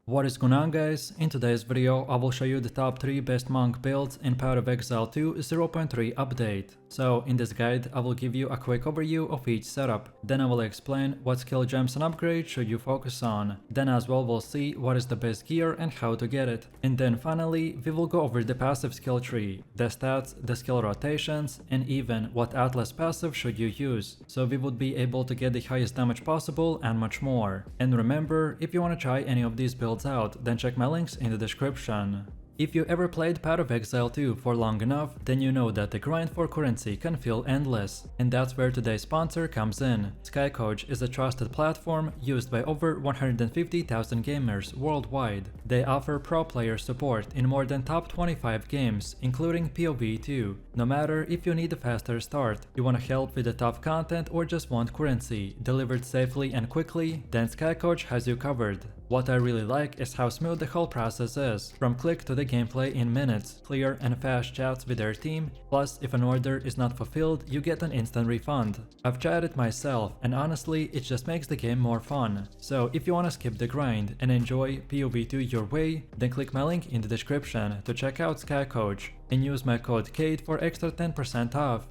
What is going on, guys? In today's video I will show you the top 3 best monk builds in POE of Exile 2 0.3 update. So in this guide I will give you a quick overview of each setup, then I will explain what skill gems and upgrades should you focus on, then as well we'll see what is the best gear and how to get it, and then finally we will go over the passive skill tree, the stats, the skill rotations, and even what Atlas passive should you use, so we would be able to get the highest damage possible and much more. And remember, if you want to try any of these builds out, then check my links in the description. If you ever played POE of Exile 2 for long enough, then you know that the grind for currency can feel endless, and that's where today's sponsor comes in. Skycoach is a trusted platform used by over 150,000 gamers worldwide. They offer pro player support in more than top 25 games, including POE 2. No matter if you need a faster start, you want to help with the tough content, or just want currency delivered safely and quickly, then Skycoach has you covered. What I really like is how smooth the whole process is, from click to the gameplay in minutes, clear and fast chats with their team, plus if an order is not fulfilled, you get an instant refund. I've tried it myself, and honestly it just makes the game more fun. So if you wanna skip the grind and enjoy POE 2 your way, then click my link in the description to check out Skycoach and use my code KATE for extra 10% off.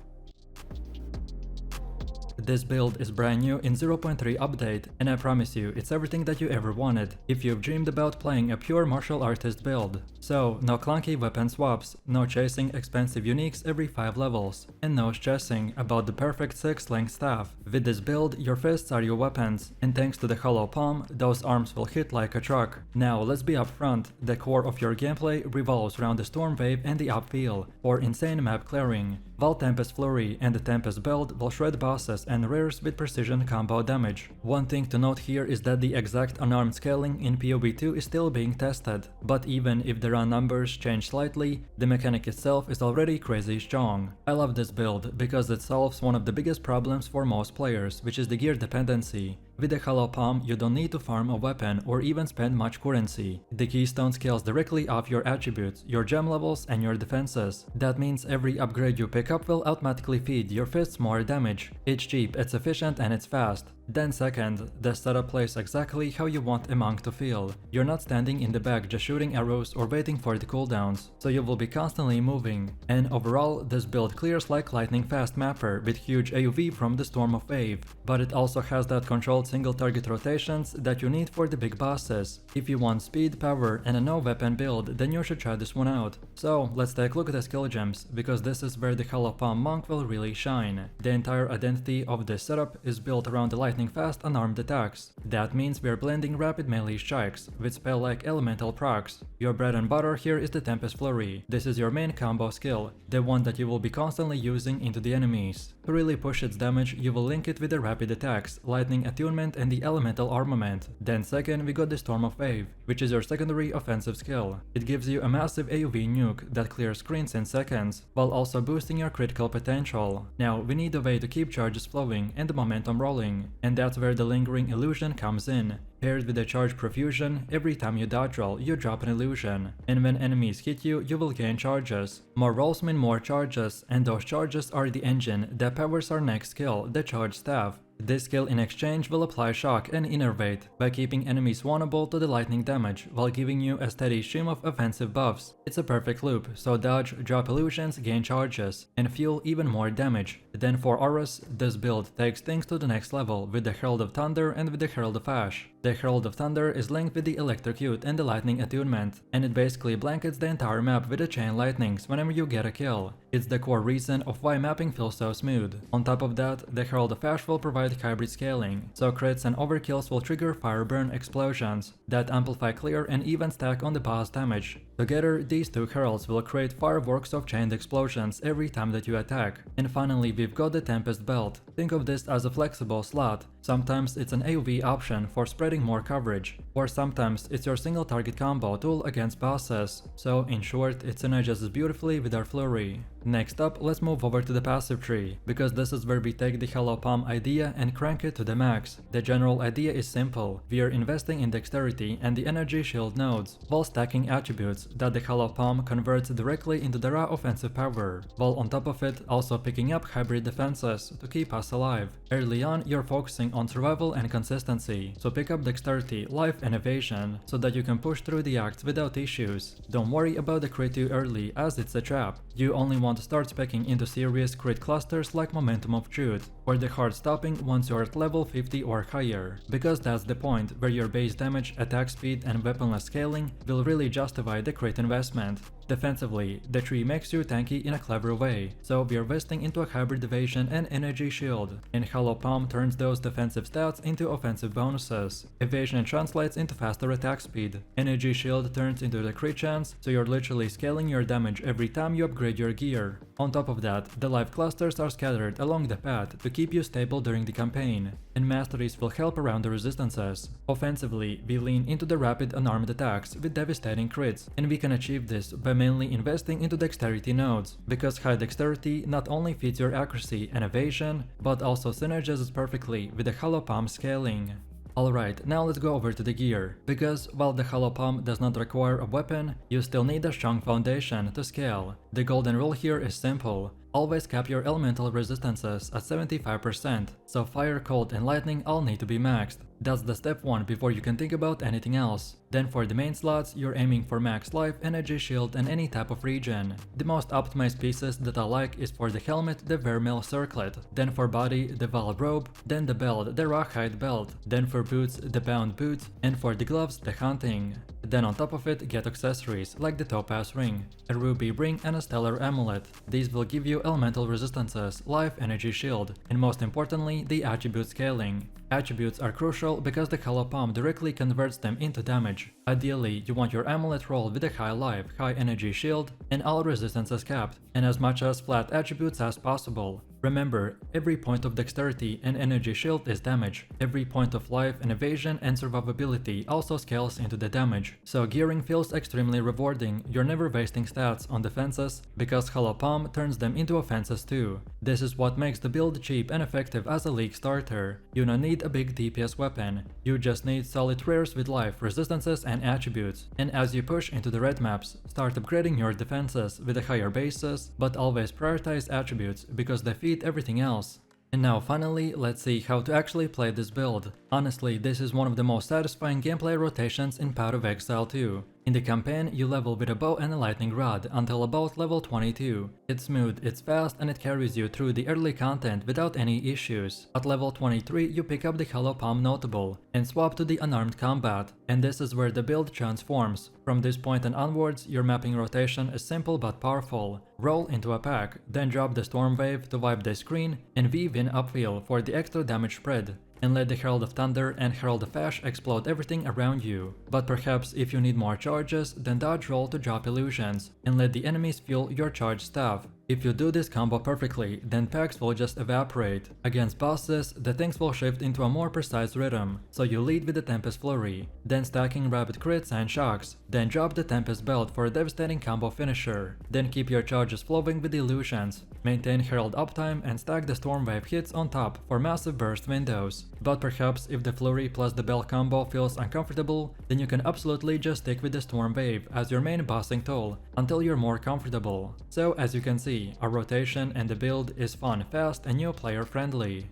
This build is brand new in 0.3 update, and I promise you it's everything that you ever wanted if you've dreamed about playing a pure martial artist build. So no clunky weapon swaps, no chasing expensive uniques every 5 levels, and no stressing about the perfect 6-length staff. With this build, your fists are your weapons, and thanks to the hollow palm, those arms will hit like a truck. Now let's be upfront, the core of your gameplay revolves around the Storm Wave and the upfield for insane map clearing, while Tempest Flurry and the Tempest build will shred bosses and rares with precision combo damage. One thing to note here is that the exact unarmed scaling in POE 2 is still being tested, but even if the run numbers change slightly, the mechanic itself is already crazy strong. I love this build because it solves one of the biggest problems for most players, which is the gear dependency. With the hollow palm, you don't need to farm a weapon or even spend much currency. The keystone scales directly off your attributes, your gem levels, and your defenses. That means every upgrade you pick up will automatically feed your fists more damage. It's cheap, it's efficient, and it's fast. Then second, the setup plays exactly how you want a monk to feel. You're not standing in the back just shooting arrows or waiting for the cooldowns, so you will be constantly moving. And overall, this build clears like lightning fast mapper with huge AoV from the Storm of Wave, but it also has that controlled single target rotations that you need for the big bosses. If you want speed, power, and a no weapon build, then you should try this one out. So let's take a look at the skill gems, because this is where the hollow palm monk will really shine. The entire identity of this setup is built around the lightning fast unarmed attacks. That means we are blending rapid melee strikes with spell-like elemental procs. Your bread and butter here is the Tempest Flurry. This is your main combo skill, the one that you will be constantly using into the enemies. To really push its damage, you will link it with the rapid attacks, lightning attunement, and the elemental armament. Then second, we got the Storm of Wave, which is your secondary offensive skill. It gives you a massive AoV nuke that clears screens in seconds, while also boosting your critical potential. Now we need a way to keep charges flowing and the momentum rolling, and that's where the lingering illusion comes in. Paired with a charge profusion, every time you dodge roll, you drop an illusion, and when enemies hit you, you will gain charges. More rolls mean more charges, and those charges are the engine that powers our next skill, the Charge Staff. This skill in exchange will apply shock and innervate by keeping enemies vulnerable to the lightning damage while giving you a steady stream of offensive buffs. It's a perfect loop, so dodge, drop illusions, gain charges, and fuel even more damage. Then for auras, this build takes things to the next level with the Herald of Thunder and with the Herald of Ash. The Herald of Thunder is linked with the Electrocute and the Lightning attunement, and it basically blankets the entire map with the chain lightnings whenever you get a kill. It's the core reason of why mapping feels so smooth. On top of that, the Herald of Ash will provide hybrid scaling, so crits and overkills will trigger fire burn explosions that amplify clear and even stack on the boss damage. Together, these two heralds will create fireworks of chained explosions every time that you attack. And finally, we've got the Tempest belt. Think of this as a flexible slot. Sometimes it's an AoV option for spreading more coverage, or sometimes it's your single target combo tool against bosses. So in short, it synergizes beautifully with our Flurry. Next up, let's move over to the passive tree, because this is where we take the hollow palm idea and crank it to the max. The general idea is simple. We are investing in dexterity and the energy shield nodes, while stacking attributes that the hollow palm converts directly into the raw offensive power, while on top of it also picking up hybrid defenses to keep us alive. Early on, you're focusing on survival and consistency, so pick up dexterity, life and evasion, so that you can push through the acts without issues. Don't worry about the crit too early, as it's a trap. You only want to start specking into serious crit clusters like Momentum of Truth, or the hard stopping once you're at level 50 or higher, because that's the point where your base damage, attack speed and weaponless scaling will really justify the crit investment. Defensively, the tree makes you tanky in a clever way, so we are investing into a hybrid evasion and energy shield, and Hollow Palm turns those defensive stats into offensive bonuses. Evasion translates into faster attack speed. Energy shield turns into the crit chance, so you're literally scaling your damage every time you upgrade your gear. On top of that, the life clusters are scattered along the path to keep you stable during the campaign, and masteries will help around the resistances. Offensively, we lean into the rapid unarmed attacks with devastating crits, and we can achieve this by mainly investing into dexterity nodes, because high dexterity not only feeds your accuracy and evasion, but also synergizes perfectly with the Hollow Palm scaling. Alright, now let's go over to the gear, because while the Hollow Palm does not require a weapon, you still need a strong foundation to scale. The golden rule here is simple. Always cap your elemental resistances at 75%, so fire, cold and lightning all need to be maxed. That's the step 1 before you can think about anything else. Then for the main slots, you're aiming for max life, energy shield and any type of regen. The most optimized pieces that I like is for the helmet, the Vermeil circlet, then for body, the Val robe, then the belt, the Rawhide belt, then for boots, the bound boots, and for the gloves, the hunting. Then on top of it, get accessories like the topaz ring, a ruby ring and a stellar amulet. These will give you elemental resistances, life, energy shield, and most importantly, the attribute scaling. Attributes are crucial because the Hollow Palm directly converts them into damage. Ideally, you want your amulet rolled with a high life, high energy shield, and all resistances capped, and as much as flat attributes as possible. Remember, every point of dexterity and energy shield is damage. Every point of life and evasion and survivability also scales into the damage. So gearing feels extremely rewarding. You're never wasting stats on defenses, because Hollow Palm turns them into offenses too. This is what makes the build cheap and effective as a league starter. You don't need a big DPS weapon. You just need solid rares with life, resistances and attributes. And as you push into the red maps, start upgrading your defenses with a higher basis, but always prioritize attributes because they feed everything else. And now finally, let's see how to actually play this build. Honestly, this is one of the most satisfying gameplay rotations in Path of Exile 2. In the campaign, you level with a bow and a lightning rod until about level 22. It's smooth, it's fast, and it carries you through the early content without any issues. At level 23, you pick up the Hollow Palm notable and swap to the unarmed combat, and this is where the build transforms. From this point and onwards, your mapping rotation is simple but powerful. Roll into a pack, then drop the Storm Wave to wipe the screen, and weave in upwheel for the extra damage spread. And let the Herald of Thunder and Herald of Ash explode everything around you. But perhaps if you need more charges, then dodge roll to drop illusions, and let the enemies feel your charged staff. If you do this combo perfectly, then packs will just evaporate. Against bosses, the things will shift into a more precise rhythm, so you lead with the Tempest Flurry, then stacking rapid crits and shocks, then drop the Tempest Belt for a devastating combo finisher, then keep your charges flowing with illusions, maintain Herald uptime and stack the Storm Wave hits on top for massive burst windows. But perhaps if the Flurry plus the Bell combo feels uncomfortable, then you can absolutely just stick with the Storm Wave as your main bossing tool until you're more comfortable. So as you can see, our rotation and the build is fun, fast and new player friendly.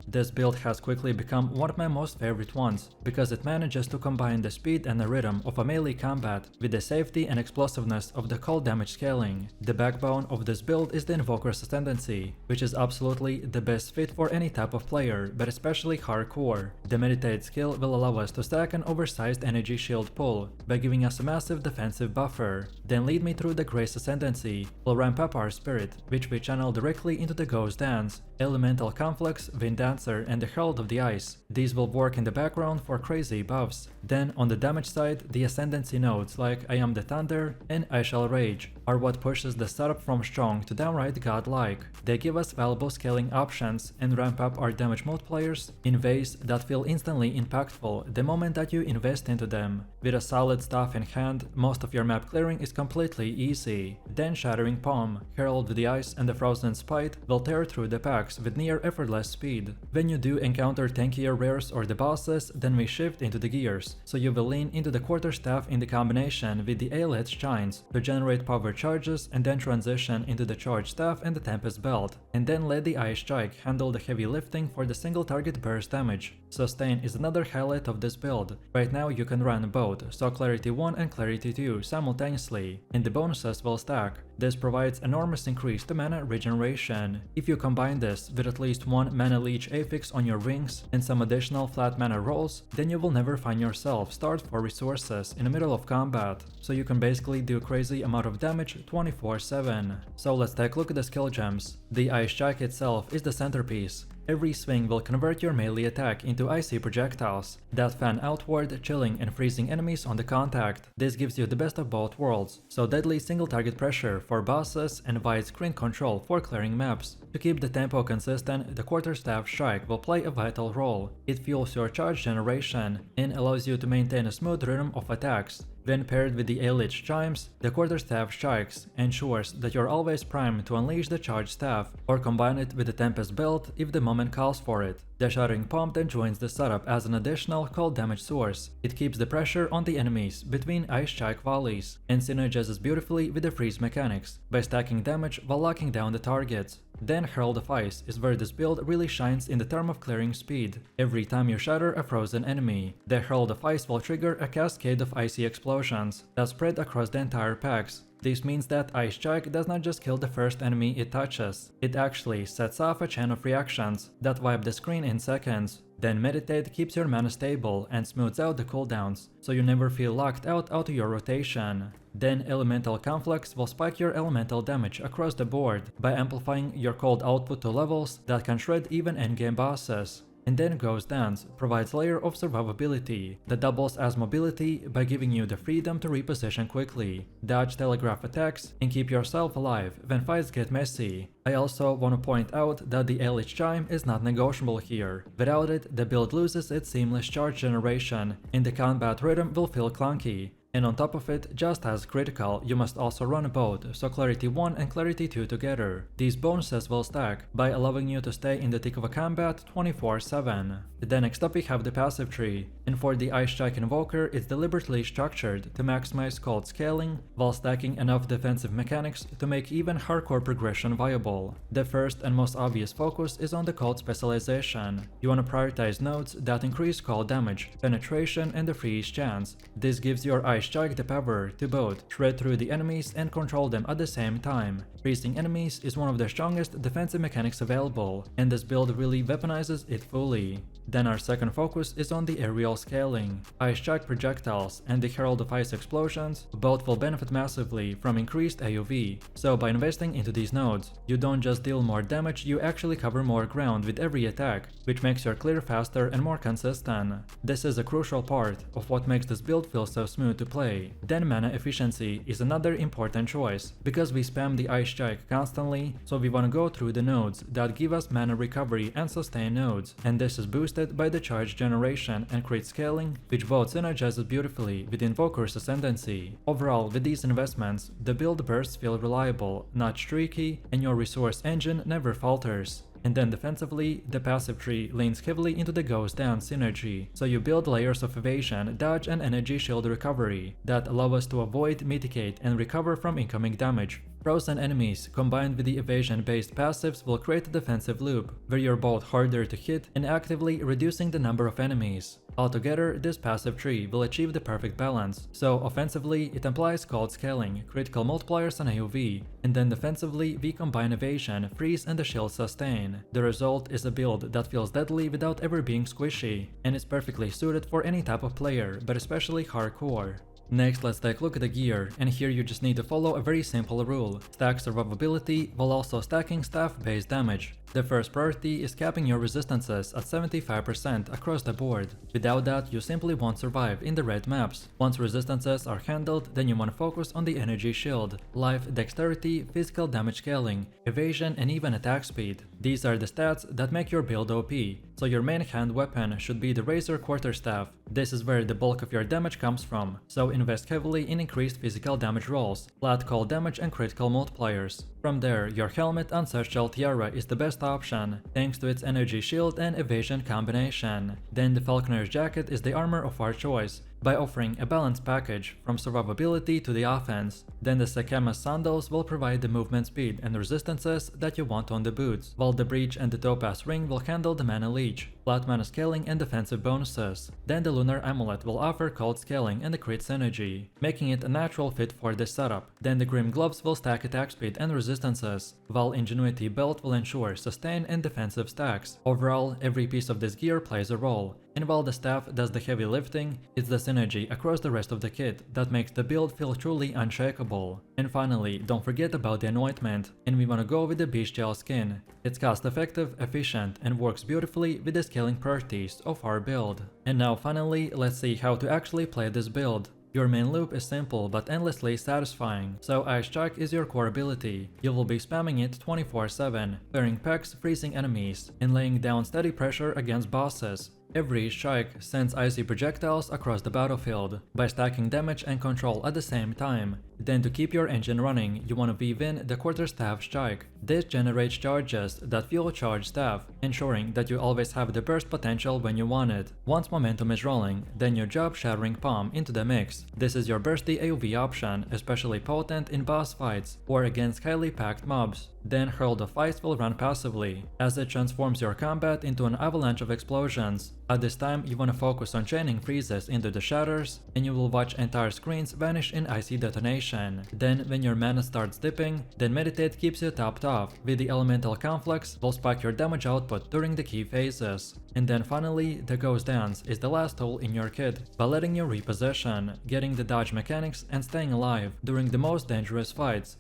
This build has quickly become one of my most favorite ones, because it manages to combine the speed and the rhythm of a melee combat with the safety and explosiveness of the cold damage scaling. The backbone of this build is the Invoker's Ascendancy, which is absolutely the best fit for any type of player, but especially hardcore. The Meditate skill will allow us to stack an oversized energy shield pull by giving us a massive defensive buffer. Then lead me through the Grace Ascendancy will ramp up our spirit, which we channel directly into the Ghost Dance, Elemental Conflicts, Wind Dance Lancer and the Herald of the Ice. These will work in the background for crazy buffs. Then on the damage side, the Ascendancy nodes like I Am the Thunder and I Shall Rage are what pushes the setup from strong to downright godlike. They give us valuable scaling options and ramp up our damage multipliers in ways that feel instantly impactful the moment that you invest into them. With a solid staff in hand, most of your map clearing is completely easy. Then Shattering Palm, Herald of the Ice and the Frozen Spite will tear through the packs with near effortless speed. When you do encounter tankier rares or the bosses, then we shift into the gears, so you will lean into the Quarterstaff in the combination with the Aeolith's Shines to generate power charges and then transition into the Charge Staff and the Tempest Belt, and then let the Ice Strike handle the heavy lifting for the single target burst damage. Sustain is another highlight of this build. Right now you can run both, so Clarity 1 and Clarity 2 simultaneously, and the bonuses will stack. This provides enormous increase to mana regeneration. If you combine this with at least one mana leech affix on your wings and some additional flat mana rolls, then you will never find yourself starved for resources in the middle of combat, so you can basically do crazy amount of damage 24/7. So let's take a look at the skill gems. The Ice Strike itself is the centerpiece. Every swing will convert your melee attack into icy projectiles that fan outward, chilling and freezing enemies on the contact. This gives you the best of both worlds, so deadly single target pressure for bosses and wide screen control for clearing maps. To keep the tempo consistent, the Quarterstaff Strike will play a vital role. It fuels your charge generation and allows you to maintain a smooth rhythm of attacks. When paired with the Aeolith's Chimes, the Quarterstaff Strikes ensures that you're always primed to unleash the Charge Staff, or combine it with the Tempest Belt if the moment calls for it. The Shattering Palm then joins the setup as an additional cold damage source. It keeps the pressure on the enemies between Ice Strike volleys, and synergizes beautifully with the freeze mechanics, by stacking damage while locking down the targets. Then Herald of Ice is where this build really shines in the term of clearing speed. Every time you shatter a frozen enemy, the Herald of Ice will trigger a cascade of icy explosions that spread across the entire packs. This means that Ice Strike does not just kill the first enemy it touches, it actually sets off a chain of reactions that wipe the screen in seconds. Then Meditate keeps your mana stable and smooths out the cooldowns, so you never feel locked out of your rotation. Then Elemental Conflicts will spike your elemental damage across the board by amplifying your cold output to levels that can shred even endgame bosses. And then Ghost Dance provides a layer of survivability that doubles as mobility by giving you the freedom to reposition quickly, dodge telegraph attacks, and keep yourself alive when fights get messy. I also want to point out that the Aeolith's Chime is not negotiable here. Without it, the build loses its seamless charge generation, and the combat rhythm will feel clunky. And on top of it, just as critical, you must also run both, so Clarity 1 and Clarity 2 together. These bonuses will stack by allowing you to stay in the thick of a combat 24/7. Then next up we have the passive tree, and for the Ice Strike Invoker it's deliberately structured to maximize cold scaling while stacking enough defensive mechanics to make even hardcore progression viable. The first and most obvious focus is on the cold specialization. You want to prioritize nodes that increase cold damage, penetration and the freeze chance. This gives your Ice Strike the power to both shred through the enemies and control them at the same time. Freezing enemies is one of the strongest defensive mechanics available, and this build really weaponizes it fully. Then our second focus is on the aerial scaling. Ice Strike projectiles and the Herald of Ice explosions both will benefit massively from increased AoV, so by investing into these nodes, you don't just deal more damage, you actually cover more ground with every attack, which makes your clear faster and more consistent. This is a crucial part of what makes this build feel so smooth to play. Then mana efficiency is another important choice, because we spam the Ice Strike constantly, so we want to go through the nodes that give us mana recovery and sustain nodes, and this is boosted by the charge generation and crit scaling, which both synergizes beautifully with Invoker's Ascendancy. Overall, with these investments, the build bursts feel reliable, not streaky, and your resource engine never falters. And then defensively, the passive tree leans heavily into the Ghost Dance synergy, so you build layers of evasion, dodge and energy shield recovery that allow us to avoid, mitigate and recover from incoming damage. Frozen enemies combined with the evasion-based passives will create a defensive loop, where you're both harder to hit and actively reducing the number of enemies. Altogether, this passive tree will achieve the perfect balance, so offensively it implies cold scaling, critical multipliers and AoV, and then defensively we combine evasion, freeze and the shield sustain. The result is a build that feels deadly without ever being squishy, and is perfectly suited for any type of player, but especially hardcore. Next, let's take a look at the gear, and here you just need to follow a very simple rule: stack survivability while also stacking staff-based damage. The first priority is capping your resistances at 75% across the board. Without that, you simply won't survive in the red maps. Once resistances are handled, then you want to focus on the energy shield, life, dexterity, physical damage scaling, evasion, and even attack speed. These are the stats that make your build OP, so your main hand weapon should be the Razor Quarterstaff. This is where the bulk of your damage comes from, so invest heavily in increased physical damage rolls, flat cold damage and critical multipliers. From there, your helmet Ancestral Tiara is the best option, thanks to its energy shield and evasion combination. Then the Falconer's Jacket is the armor of our choice, by offering a balanced package from survivability to the offense. Then the Sakema's Sandals will provide the movement speed and resistances that you want on the boots, while the Breach and the Topaz Ring will handle the mana leech, flat mana scaling and defensive bonuses. Then the Lunar Amulet will offer cold scaling and the crit synergy, making it a natural fit for this setup. Then the Grim Gloves will stack attack speed and resistances, while Ingenuity Belt will ensure sustain and defensive stacks. Overall, every piece of this gear plays a role, and while the staff does the heavy lifting, it's the synergy across the rest of the kit that makes the build feel truly unshakable. And finally, don't forget about the anointment, and we wanna go with the Bestial skin. It's cost effective, efficient, and works beautifully with the scaling priorities of our build. And now finally, let's see how to actually play this build. Your main loop is simple but endlessly satisfying, so Ice Strike is your core ability. You will be spamming it 24/7, clearing packs, freezing enemies, and laying down steady pressure against bosses. Every strike sends icy projectiles across the battlefield by stacking damage and control at the same time. Then to keep your engine running, you want to weave in the Quarterstaff strike. This generates charges that fuel charge staff, ensuring that you always have the burst potential when you want it. Once momentum is rolling, then you drop Shattering Palm into the mix. This is your bursty AoV option, especially potent in boss fights or against highly packed mobs. Then Herald of Ice will run passively, as it transforms your combat into an avalanche of explosions. At this time, you want to focus on chaining freezes into the shatters, and you will watch entire screens vanish in icy detonation. Then, when your mana starts dipping, then Meditate keeps you topped off, with the Elemental Conflicts will spike your damage output during the key phases. And then finally, the Ghost Dance is the last tool in your kit, by letting you reposition, getting the dodge mechanics and staying alive during the most dangerous fights.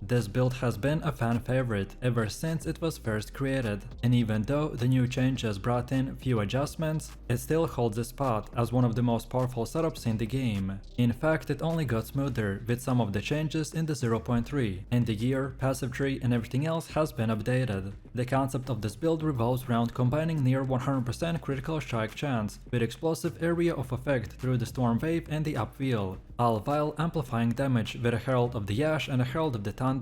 This build has been a fan favorite ever since it was first created, and even though the new changes brought in few adjustments, it still holds a spot as one of the most powerful setups in the game. In fact, it only got smoother with some of the changes in the 0.3, and the gear, passive tree and everything else has been updated. The concept of this build revolves around combining near 100% critical strike chance with explosive area of effect through the Storm Wave and the Upwheel, all while amplifying damage with a Herald of the Ash and a Herald of the Thunder.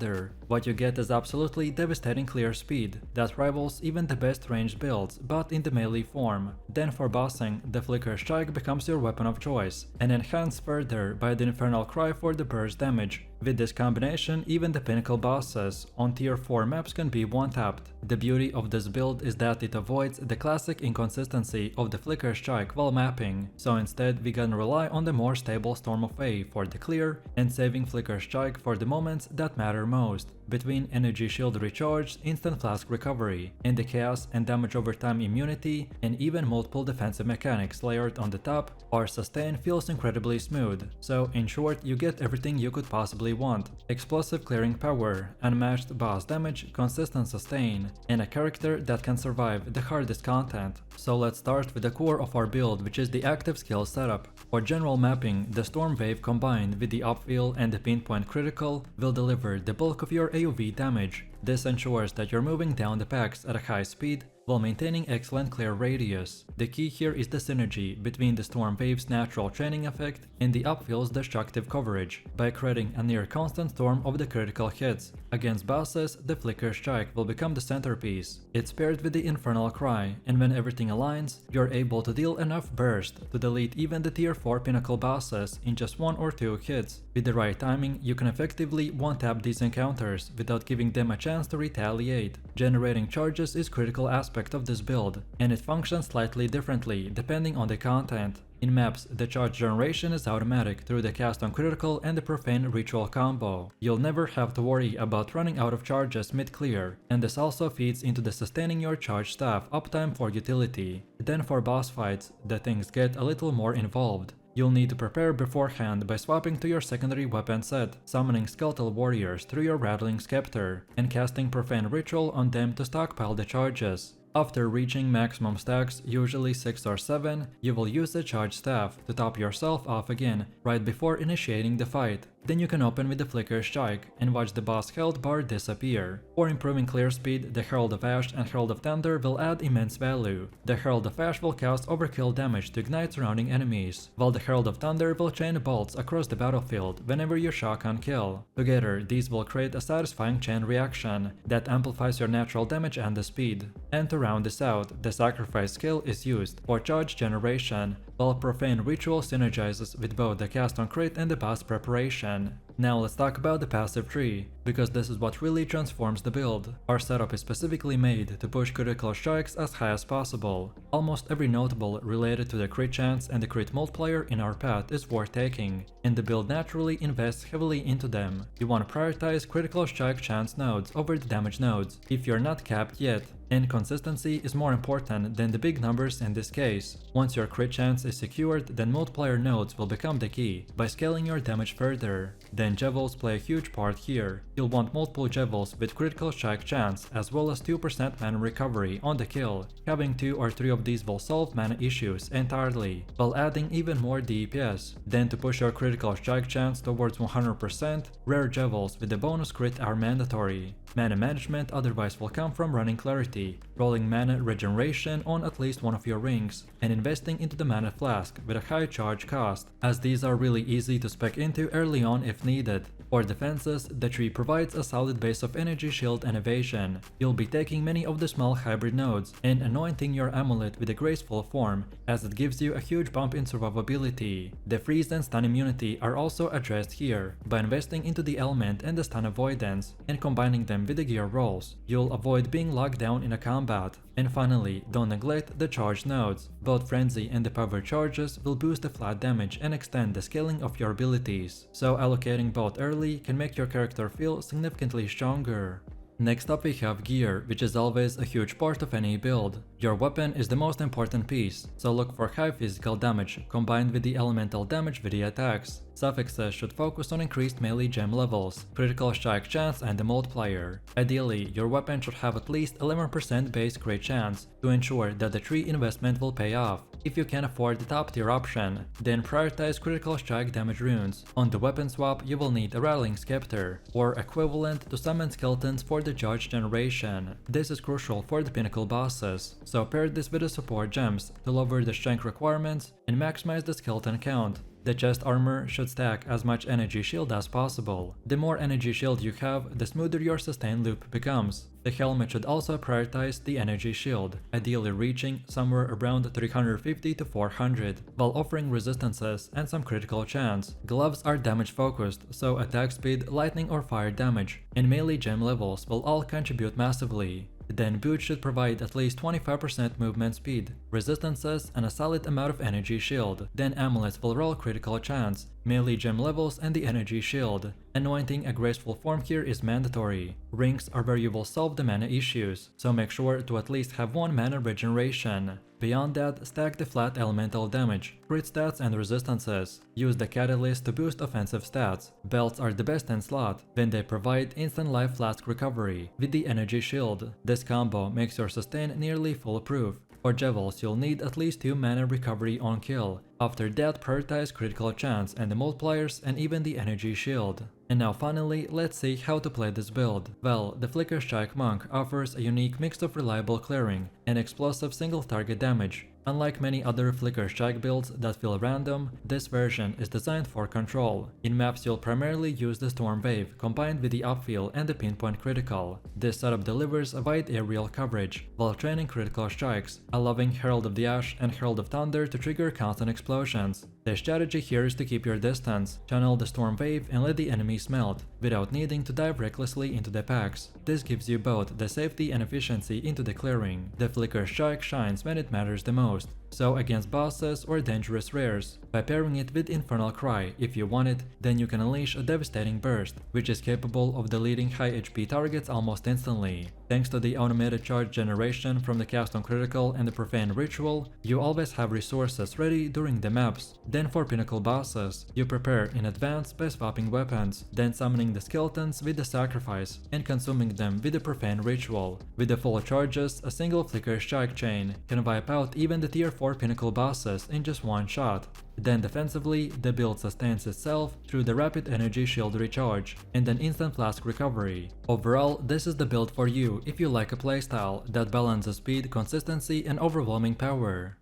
What you get is absolutely devastating clear speed that rivals even the best ranged builds, but in the melee form. Then for bossing, the Flicker Strike becomes your weapon of choice, and enhanced further by the Infernal Cry for the burst damage. With this combination, even the pinnacle bosses on tier 4 maps can be one-tapped. The beauty of this build is that it avoids the classic inconsistency of the Flicker Strike while mapping, so instead we can rely on the more stable Storm of A for the clear, and saving Flicker Strike for the moments that matter most, between Energy Shield recharge, instant flask recovery, and the Chaos and damage over time immunity, and even multiple defensive mechanics layered on the top. Our sustain feels incredibly smooth, so in short you get everything you could possibly want: explosive clearing power, unmatched boss damage, consistent sustain, and a character that can survive the hardest content. So let's start with the core of our build, which is the active skill setup. For general mapping, the Storm Wave combined with the Upwheel and the Pinpoint Critical will deliver the bulk of your AoV damage. This ensures that you're moving down the packs at a high speed while maintaining excellent clear radius. The key here is the synergy between the Storm Wave's natural training effect and the Upwheel's destructive coverage, by creating a near constant storm of the critical hits. Against bosses, the Flicker Strike will become the centerpiece. It's paired with the Infernal Cry, and when everything aligns, you're able to deal enough burst to delete even the tier 4 pinnacle bosses in just 1 or 2 hits. With the right timing, you can effectively one-tap these encounters without giving them a chance to retaliate. Generating charges is a critical aspect of this build, and it functions slightly differently depending on the content. In maps, the charge generation is automatic through the cast on critical and the profane ritual combo. You'll never have to worry about running out of charges mid-clear, and this also feeds into the sustaining your charge staff uptime for utility. Then for boss fights, the things get a little more involved. You'll need to prepare beforehand by swapping to your secondary weapon set, summoning skeletal warriors through your rattling scepter, and casting profane ritual on them to stockpile the charges. After reaching maximum stacks, usually 6 or 7, you will use the charge staff to top yourself off again right before initiating the fight. Then you can open with the Flicker Strike and watch the boss health bar disappear. For improving clear speed, the Herald of Ash and Herald of Thunder will add immense value. The Herald of Ash will cast overkill damage to ignite surrounding enemies, while the Herald of Thunder will chain bolts across the battlefield whenever you shotgun kill. Together, these will create a satisfying chain reaction that amplifies your natural damage and the speed. And to round this out, the Sacrifice skill is used for charge generation, while Profane Ritual synergizes with both the cast on crit and the boss preparation. Now let's talk about the passive tree, because this is what really transforms the build. Our setup is specifically made to push critical strikes as high as possible. Almost every notable related to the crit chance and the crit multiplier in our path is worth taking, and the build naturally invests heavily into them. You want to prioritize critical strike chance nodes over the damage nodes if you're not capped yet, and consistency is more important than the big numbers in this case. Once your crit chance is secured, then multiplier nodes will become the key by scaling your damage further. Then Jevels play a huge part here. You'll want multiple Jevels with critical strike chance as well as 2% mana recovery on the kill. Having 2 or 3 of these will solve mana issues entirely, while adding even more DPS. Then to push your critical strike chance towards 100%, rare Jevels with the bonus crit are mandatory. Mana management otherwise will come from running Clarity, rolling mana regeneration on at least one of your rings, and investing into the mana flask with a high charge cost, as these are really easy to spec into early on if needed. For defenses, the tree provides a solid base of energy shield and evasion. You'll be taking many of the small hybrid nodes and anointing your amulet with a graceful form, as it gives you a huge bump in survivability. The freeze and stun immunity are also addressed here by investing into the element and the stun avoidance and combining them with the gear rolls. You'll avoid being locked down in a combat. And finally, don't neglect the charge nodes. Both Frenzy and the Power charges will boost the flat damage and extend the scaling of your abilities, so allocating both early can make your character feel significantly stronger. Next up we have gear, which is always a huge part of any build. Your weapon is the most important piece, so look for high physical damage combined with the elemental damage with the attacks. Suffixes should focus on increased melee gem levels, critical strike chance and the multiplier. Ideally, your weapon should have at least 11% base crit chance to ensure that the tree investment will pay off. If you can afford the top tier option, then prioritize critical strike damage runes. On the weapon swap, you will need a rattling scepter, or equivalent to summon skeletons for the charge generation. This is crucial for the pinnacle bosses, so pair this with the support gems to lower the strength requirements and maximize the skeleton count. The chest armor should stack as much energy shield as possible. The more energy shield you have, the smoother your sustain loop becomes. The helmet should also prioritize the energy shield, ideally reaching somewhere around 350 to 400, while offering resistances and some critical chance. Gloves are damage focused, so attack speed, lightning or fire damage, and melee gem levels will all contribute massively. Then boots should provide at least 25% movement speed, resistances, and a solid amount of energy shield. Then amulets will roll critical chance, melee gem levels, and the energy shield. Anointing a graceful form here is mandatory. Rings are where you will solve the mana issues, so make sure to at least have 1 mana regeneration. Beyond that, stack the flat elemental damage, crit stats and resistances. Use the catalyst to boost offensive stats. Belts are the best in slot, when they provide instant life flask recovery with the energy shield. This combo makes your sustain nearly foolproof. For Jevels, you'll need at least 2 mana recovery on kill. After that, prioritize critical chance and the multipliers and even the energy shield. And now finally, let's see how to play this build. Well, the Flicker Strike Monk offers a unique mix of reliable clearing and explosive single target damage. Unlike many other Flicker Strike builds that feel random, this version is designed for control. In maps you'll primarily use the Storm Wave combined with the Upfeel and the Pinpoint Critical. This setup delivers a wide aerial coverage, while training critical strikes, allowing Herald of the Ash and Herald of Thunder to trigger constant explosions. The strategy here is to keep your distance, channel the Storm Wave and let the enemies melt, without needing to dive recklessly into the packs. This gives you both the safety and efficiency into the clearing. The Flicker Strike shines when it matters the most, so against bosses or dangerous rares, by pairing it with Infernal Cry if you want it, then you can unleash a devastating burst, which is capable of deleting high HP targets almost instantly. Thanks to the automated charge generation from the cast on critical and the profane ritual, you always have resources ready during the maps. Then for pinnacle bosses, you prepare in advance by swapping weapons, then summoning the skeletons with the sacrifice and consuming them with the profane ritual. With the full charges, a single flicker strike chain can wipe out even the tier 4 pinnacle bosses in just one shot. Then defensively, the build sustains itself through the rapid energy shield recharge and an instant flask recovery. Overall, this is the build for you if you like a playstyle that balances speed, consistency and overwhelming power.